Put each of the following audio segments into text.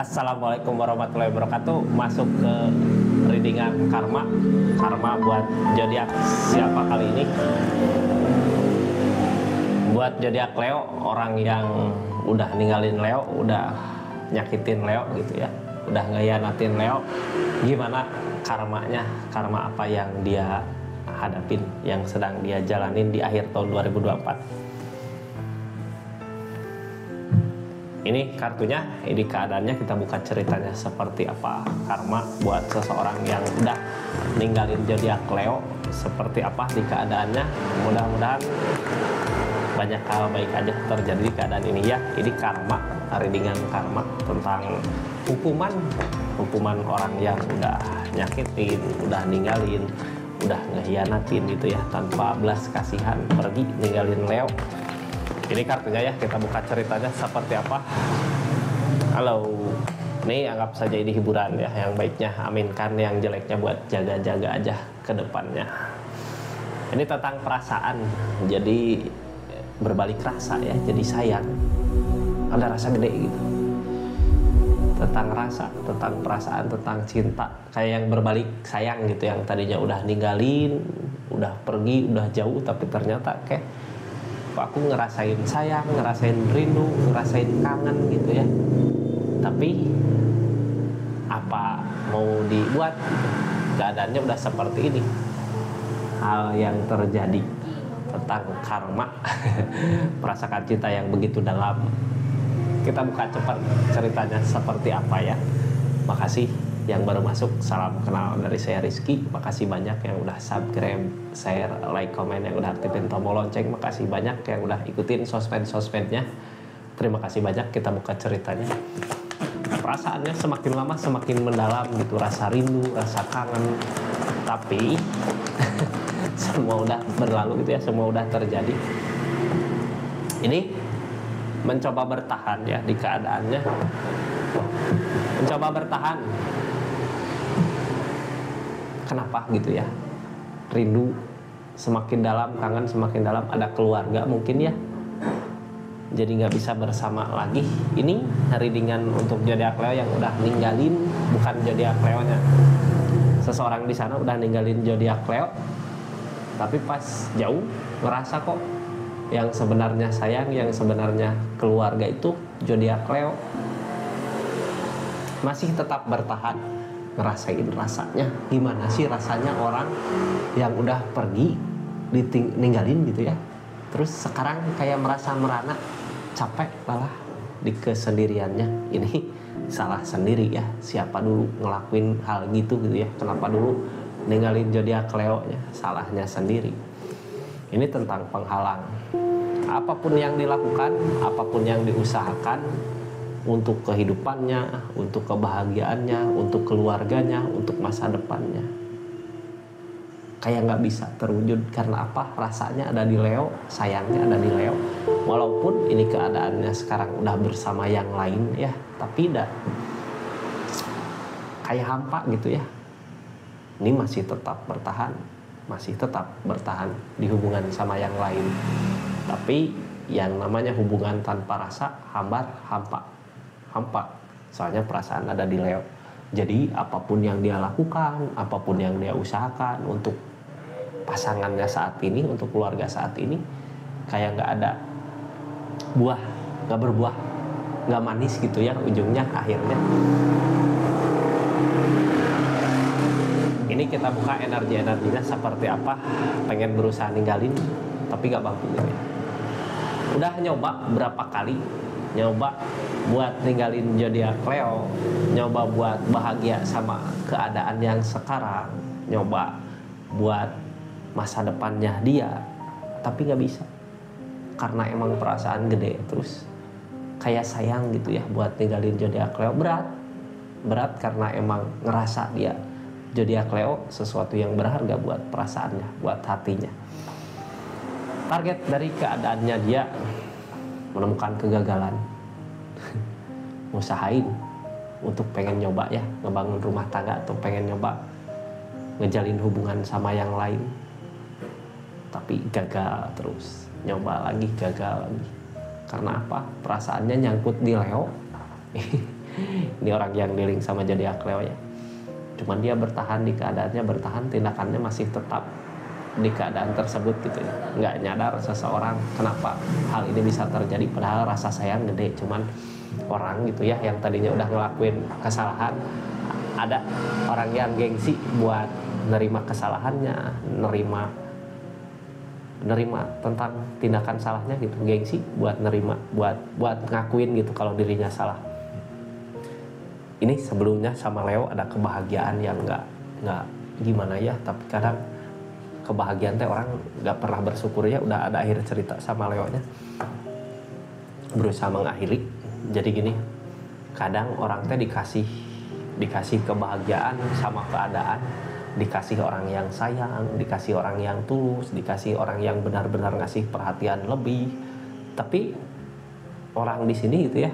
Assalamualaikum warahmatullahi wabarakatuh. Masuk ke readingan karma. Karma buat zodiak siapa kali ini? Buat zodiak Leo, orang yang udah ninggalin Leo, udah nyakitin Leo gitu ya, udah ngehianatin Leo. Gimana karmanya? Karma apa yang dia hadapin, yang sedang dia jalanin di akhir tahun 2024? Ini kartunya, ini keadaannya, kita buka ceritanya seperti apa. Karma buat seseorang yang udah ninggalin zodiak Leo, seperti apa di keadaannya. Mudah-mudahan banyak hal baik aja terjadi di keadaan ini ya. Ini karma, readingan karma tentang hukuman orang yang udah nyakitin, udah ninggalin, udah ngehianatin gitu ya, tanpa belas kasihan pergi ninggalin Leo. Ini kartunya ya, kita buka ceritanya seperti apa. Halo, ini anggap saja ini hiburan ya, yang baiknya aminkan, yang jeleknya buat jaga-jaga aja ke depannya. Ini tentang perasaan, jadi berbalik rasa ya, jadi sayang, ada rasa gede gitu. Tentang rasa, tentang perasaan, tentang cinta, kayak yang berbalik sayang gitu, yang tadinya udah ninggalin, udah pergi, udah jauh, tapi ternyata kayak aku ngerasain sayang, ngerasain rindu, ngerasain kangen gitu ya. Tapi apa mau dibuat, keadaannya udah seperti ini. Hal yang terjadi tentang karma, perasaan cinta yang begitu dalam. Kita buka cepat ceritanya seperti apa ya. Makasih yang baru masuk, salam kenal dari saya Rizky. Makasih banyak yang udah subscribe, share, like, komen, yang udah aktifin tombol lonceng. Makasih banyak yang udah ikutin sosmed-sosmednya. Terima kasih banyak. Kita buka ceritanya. Perasaannya semakin lama semakin mendalam gitu, rasa rindu, rasa kangen. Tapi semua udah berlalu gitu ya, semua udah terjadi. Ini mencoba bertahan ya di keadaannya. Mencoba bertahan. Kenapa gitu ya? Rindu semakin dalam, kangen semakin dalam. Ada keluarga mungkin ya, jadi nggak bisa bersama lagi. Ini readingan untuk zodiak Leo yang udah ninggalin, bukan zodiak Leo-nya. Seseorang di sana udah ninggalin zodiak Leo, tapi pas jauh ngerasa kok yang sebenarnya sayang, yang sebenarnya keluarga itu zodiak Leo masih tetap bertahan. Ngerasain rasanya gimana sih rasanya orang yang udah pergi ninggalin gitu ya, terus sekarang kayak merasa merana, capek malah di kesendiriannya. Ini salah sendiri ya, siapa dulu ngelakuin hal gitu ya, kenapa dulu ninggalin zodiak Leo nya, salahnya sendiri. Ini tentang penghalang. Apapun yang dilakukan, apapun yang diusahakan untuk kehidupannya, untuk kebahagiaannya, untuk keluarganya, untuk masa depannya, kayak nggak bisa terwujud. Karena apa? Rasanya ada di Leo, sayangnya ada di Leo. Walaupun ini keadaannya sekarang udah bersama yang lain ya, tapi udah kayak hampa gitu ya. Ini masih tetap bertahan, masih tetap bertahan di hubungan sama yang lain. Tapi yang namanya hubungan tanpa rasa, hambar, hampa. Soalnya perasaan ada di Leo. Jadi apapun yang dia lakukan, apapun yang dia usahakan untuk pasangannya saat ini, untuk keluarga saat ini, kayak nggak ada buah, nggak berbuah, nggak manis gitu ya ujungnya, akhirnya. Ini kita buka energi-energinya seperti apa. Pengen berusaha ninggalin tapi nggak mampu gitu ya. Udah nyoba berapa kali, nyoba buat ninggalin zodiak Leo, nyoba buat bahagia sama keadaan yang sekarang, nyoba buat masa depannya dia, tapi nggak bisa. Karena emang perasaan gede, terus kayak sayang gitu ya buat ninggalin zodiak Leo. Berat karena emang ngerasa dia zodiak Leo sesuatu yang berharga buat perasaannya, buat hatinya. Target dari keadaannya dia menemukan kegagalan. Usahain untuk pengen nyoba ya ngebangun rumah tangga, atau pengen nyoba ngejalin hubungan sama yang lain, tapi gagal terus. Nyoba lagi, gagal lagi. Karena apa? Perasaannya nyangkut di Leo. ini orang yang dealing sama zodiak Leo ya. Cuman dia bertahan di keadaannya, bertahan tindakannya masih tetap di keadaan tersebut gitu ya. Nggak nyadar seseorang kenapa hal ini bisa terjadi, padahal rasa sayang gede. Cuman orang gitu ya yang tadinya udah ngelakuin kesalahan, ada orang yang gengsi buat nerima kesalahannya, nerima tentang tindakan salahnya gitu, gengsi buat nerima, buat ngakuin gitu kalau dirinya salah. Ini sebelumnya sama Leo ada kebahagiaan yang nggak gimana ya, tapi kadang kebahagiaan teh orang nggak pernah bersyukur ya. Udah ada akhir cerita sama Leo nya, berusaha mengakhiri. Jadi gini, kadang orang teh dikasih kebahagiaan sama keadaan, dikasih orang yang sayang, dikasih orang yang tulus, dikasih orang yang benar-benar ngasih perhatian lebih. Tapi orang di sini gitu ya,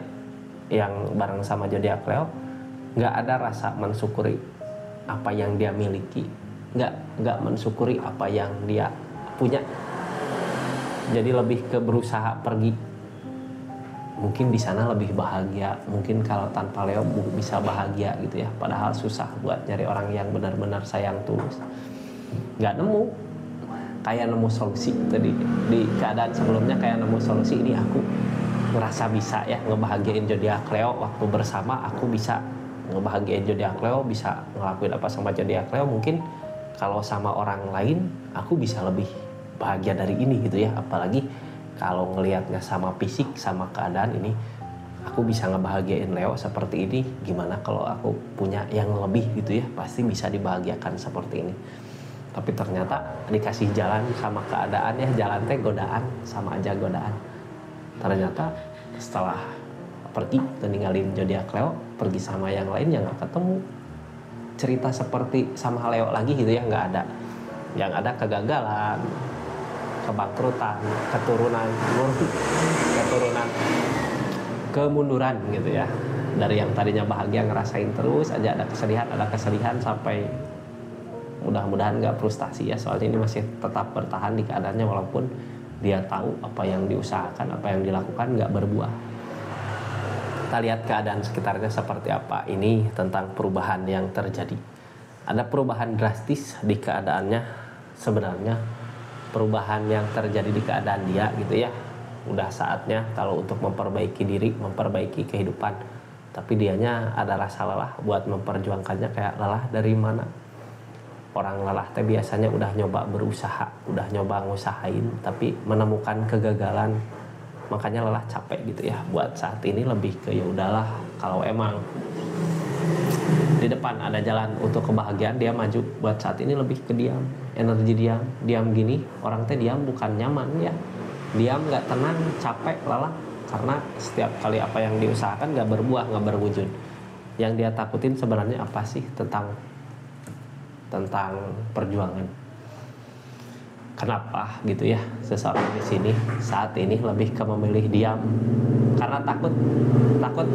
yang bareng sama zodiak Leo, nggak ada rasa mensyukuri apa yang dia miliki, nggak mensyukuri apa yang dia punya. Jadi lebih ke berusaha pergi. Mungkin di sana lebih bahagia, mungkin kalau tanpa Leo bisa bahagia gitu ya. Padahal susah buat nyari orang yang benar-benar sayang tulus. Nggak nemu, kayak nemu solusi tadi di keadaan sebelumnya, kayak nemu solusi. Ini aku ngerasa bisa ya ngebahagiain zodiak Leo waktu bersama. Aku bisa ngebahagiain zodiak Leo, bisa ngelakuin apa sama zodiak Leo. Mungkin kalau sama orang lain aku bisa lebih bahagia dari ini gitu ya. Apalagi kalau ngelihatnya sama fisik, sama keadaan ini, aku bisa ngebahagiain Leo seperti ini. Gimana kalau aku punya yang lebih gitu ya, pasti bisa dibahagiakan seperti ini. Tapi ternyata dikasih jalan sama keadaan ya, jalan teh godaan, sama aja godaan. Ternyata setelah pergi ninggalin zodiak Leo, pergi sama yang lain ya nggak ketemu cerita seperti sama Leo lagi gitu ya, nggak ada. Yang ada kegagalan, kebangkrutan, keturunan, kemunduran gitu ya. Dari yang tadinya bahagia ngerasain terus aja ada kesedihan sampai mudah-mudahan nggak frustasi ya. Soalnya ini masih tetap bertahan di keadaannya walaupun dia tahu apa yang diusahakan, apa yang dilakukan nggak berbuah. Kita lihat keadaan sekitarnya seperti apa. Ini tentang perubahan yang terjadi. Ada perubahan drastis di keadaannya sebenarnya. Perubahan yang terjadi di keadaan dia gitu ya. Udah saatnya kalau untuk memperbaiki diri, memperbaiki kehidupan. Tapi dianya ada rasa lelah buat memperjuangkannya. Kayak lelah dari mana? Orang lelah teh biasanya udah nyoba berusaha, udah nyoba ngusahain, tapi menemukan kegagalan. Makanya lelah, capek gitu ya. Buat saat ini lebih ke ya udahlah, kalau emang di depan ada jalan untuk kebahagiaan, dia maju. Buat saat ini lebih ke diam, energi diam gini. Orang teh diam bukan nyaman ya, diam nggak tenang, capek, lelah, karena setiap kali apa yang diusahakan nggak berbuah, nggak berwujud. Yang dia takutin sebenarnya apa sih? Tentang perjuangan. Kenapa gitu ya seseorang di sini saat ini lebih ke memilih diam karena takut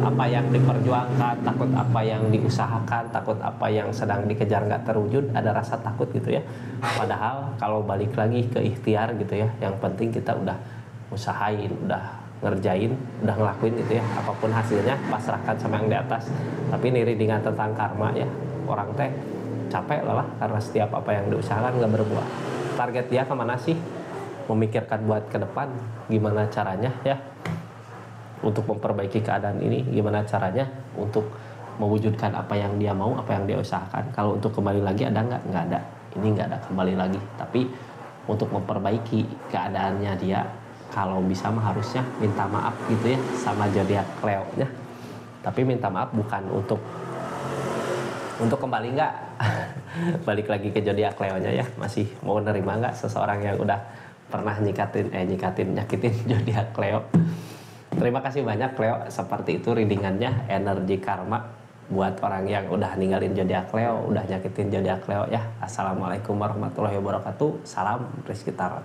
apa yang diperjuangkan, takut apa yang diusahakan, takut apa yang sedang dikejar nggak terwujud. Ada rasa takut gitu ya. Padahal kalau balik lagi ke ikhtiar gitu ya, yang penting kita udah usahain, udah ngerjain, udah ngelakuin gitu ya. Apapun hasilnya pasrahkan sama yang di atas. Tapi ini dengan tentang karma ya, orang teh capek, lelah karena setiap apa yang diusahakan nggak berbuah. Target dia kemana sih? Memikirkan buat ke depan, gimana caranya ya untuk memperbaiki keadaan ini, gimana caranya untuk mewujudkan apa yang dia mau, apa yang dia usahakan. Kalau untuk kembali lagi ada nggak? Nggak ada. Ini nggak ada kembali lagi. Tapi untuk memperbaiki keadaannya dia, kalau bisa mah harusnya minta maaf gitu ya sama zodiak Leo-nya. Tapi minta maaf bukan untuk kembali nggak. Balik lagi ke zodiak Leo-nya ya, masih mau nerima nggak seseorang yang udah pernah nyakitin zodiak Leo. Terima kasih banyak Leo, seperti itu readingannya, energi karma buat orang yang udah ninggalin zodiak Leo, udah nyakitin zodiak Leo ya. Assalamualaikum warahmatullahi wabarakatuh. Salam Rizky Tarot.